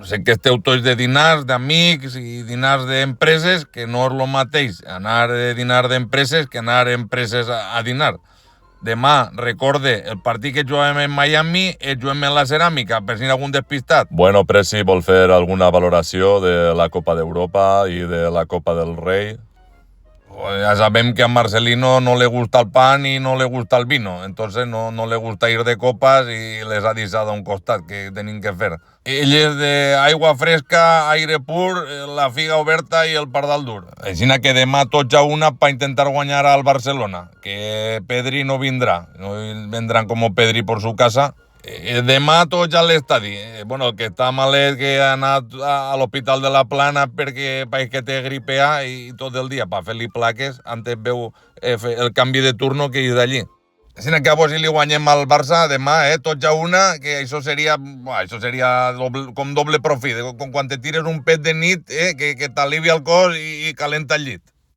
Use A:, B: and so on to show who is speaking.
A: sé que esteu tots de dinars, d'amics i dinars d'empreses, que no és el mateix anar de dinar d'empreses que anar a empreses a dinar. Demà, recorde, el partit que juguem en Miami juguem en la ceràmica, per si hi ha algun despistat.
B: Bueno, Presi, vol fer alguna valoració de la Copa d'Europa i de la Copa del Rei?
A: Pues ya sabem que a Marcelino no le gusta el pan y no le gusta el vino, entonces no le gusta ir de copas y les ha deixat a un costat, que tenim que fer. Ell és d'aigua fresca, aire pur, la figa oberta i el pardal dur. Així que demà tots a una per intentar guanyar al Barcelona, que Pedri no vindrà, no vendran com Pedri por su casa. Demà tots a l'estadi. Bueno, el que està malet que ha anat a l'Hospital de la Plana perquè pareix que té gripe A i tot el dia per fer-li plaques, antes veu el canvi de turno que és d'allí. Així que a si li guanyem al Barça demà, tots a una, que això seria com doble profit, com quan te tires un pet de nit que t'alivia el cos i calenta el llit.